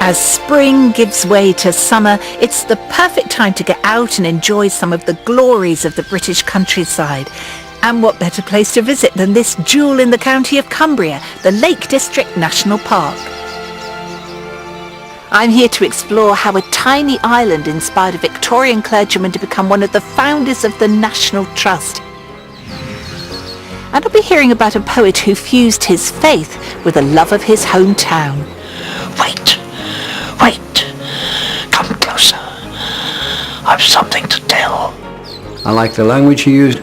As spring gives way to summer, it's the perfect time to get out and enjoy some of the glories of the British countryside. And what better place to visit than this jewel in the county of Cumbria, the Lake District National Park. I'm here to explore how a tiny island inspired a Victorian clergyman to become one of the founders of the National Trust. And I'll be hearing about a poet who fused his faith with a love of his hometown. Wait, come closer. I've something to tell. I like the language he used.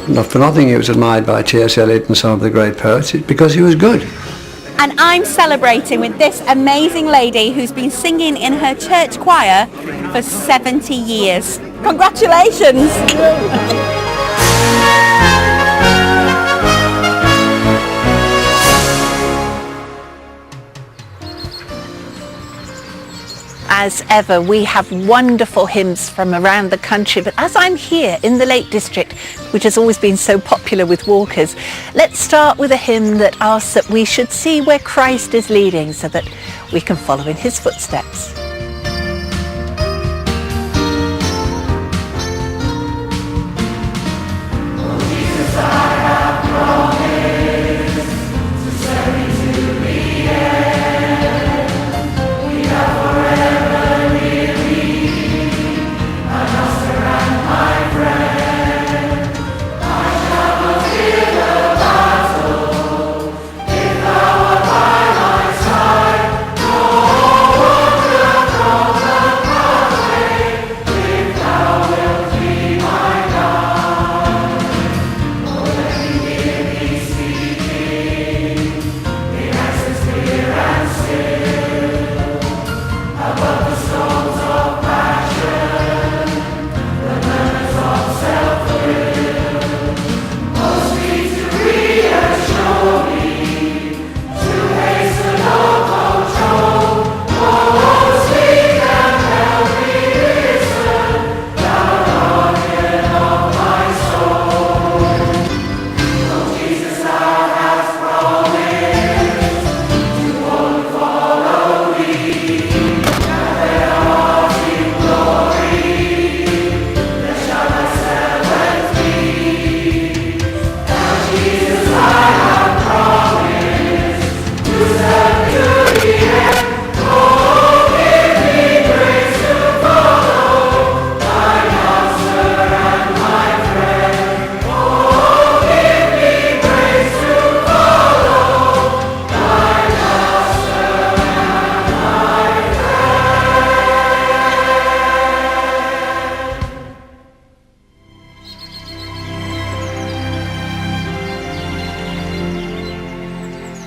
Not for nothing he was admired by T.S. Eliot and some of the great poets, because he was good. And I'm celebrating with this amazing lady who's been singing in her church choir for 70 years. Congratulations! As ever, we have wonderful hymns from around the country, but as I'm here in the Lake District, which has always been so popular with walkers, let's start with a hymn that asks that we should see where Christ is leading so that we can follow in his footsteps.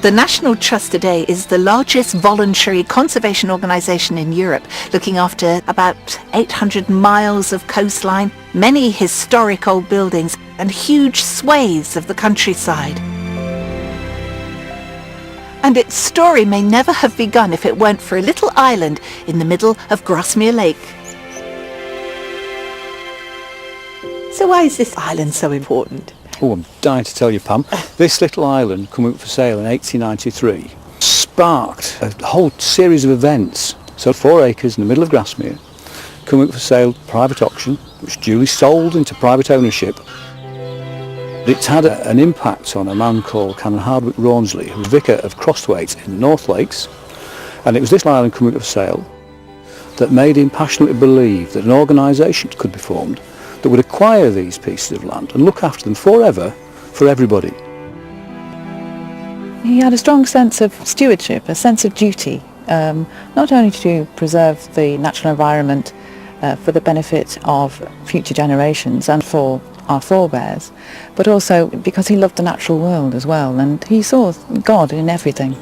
The National Trust today is the largest voluntary conservation organisation in Europe, looking after about 800 miles of coastline, many historic old buildings and huge swathes of the countryside. And its story may never have begun if it weren't for a little island in the middle of Grasmere Lake. So why is this island so important? Oh, I'm dying to tell you, Pam. This little island, coming up for sale in 1893, sparked a whole series of events. So 4 acres in the middle of Grasmere, coming up for sale, private auction, which duly sold into private ownership. It's had an impact on a man called Canon Hardwick Rawnsley, who was vicar of Crossthwaite in the North Lakes. And it was this island coming up for sale that made him passionately believe that an organisation could be formed that would acquire these pieces of land and look after them forever for everybody. He had a strong sense of stewardship, a sense of duty, not only to preserve the natural environment for the benefit of future generations and for our forebears, but also because he loved the natural world as well, and he saw God in everything.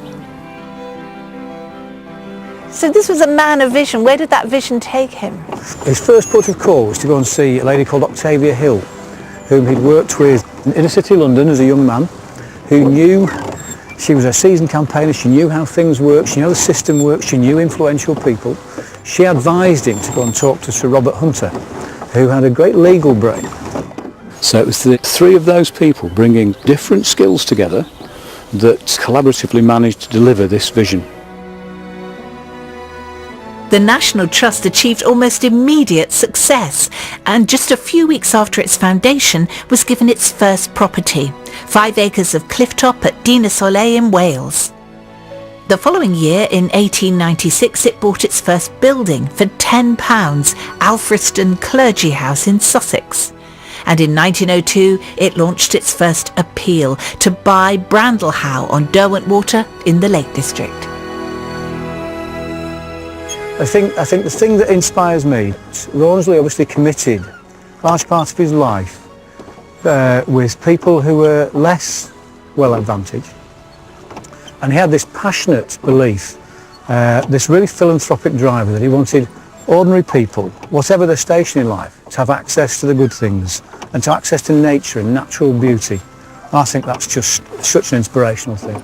So this was a man of vision. Where did that vision take him? His first port of call was to go and see a lady called Octavia Hill, whom he'd worked with in inner city London as a young man, who knew, she was a seasoned campaigner, she knew how things worked, she knew how the system worked, she knew influential people. She advised him to go and talk to Sir Robert Hunter, who had a great legal brain. So it was the 3 of those people bringing different skills together that collaboratively managed to deliver this vision. The National Trust achieved almost immediate success and just a few weeks after its foundation was given its first property, 5 acres of clifftop at Dinas Olau in Wales. The following year, in 1896, it bought its first building for £10, Alfriston Clergy House in Sussex. And in 1902, it launched its first appeal to buy Brandlhow on Derwent Water in the Lake District. I think the thing that inspires me, Rawnsley obviously committed a large part of his life with people who were less well advantaged. And he had this passionate belief, this really philanthropic drive that he wanted ordinary people, whatever their station in life, to have access to the good things and to access to nature and natural beauty. I think that's just such an inspirational thing.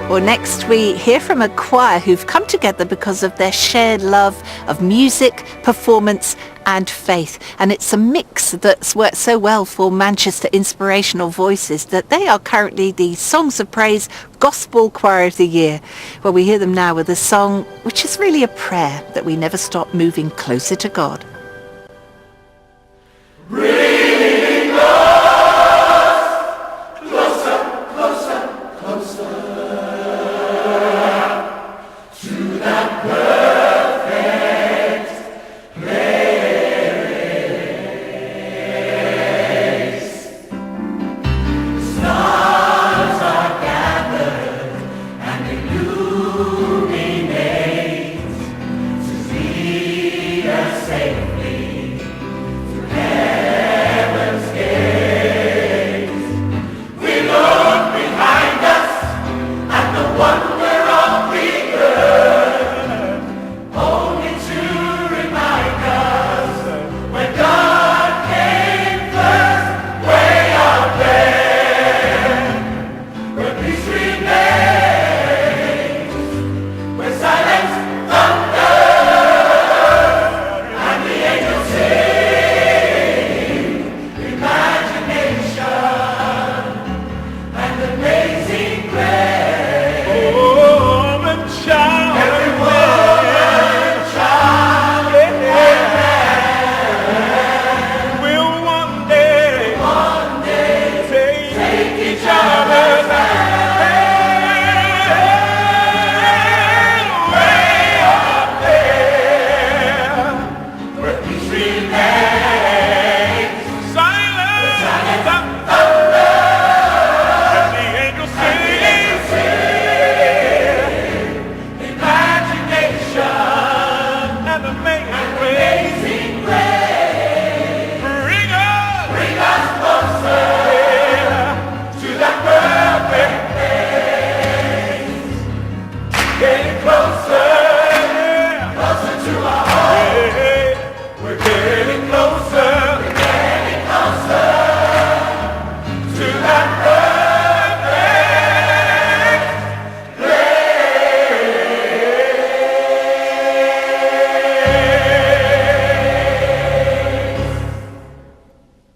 Well, next we hear from a choir who've come together because of their shared love of music, performance and faith. And it's a mix that's worked so well for Manchester Inspirational Voices that they are currently the Songs of Praise Gospel Choir of the Year. Well, we hear them now with a song which is really a prayer that we never stop moving closer to God.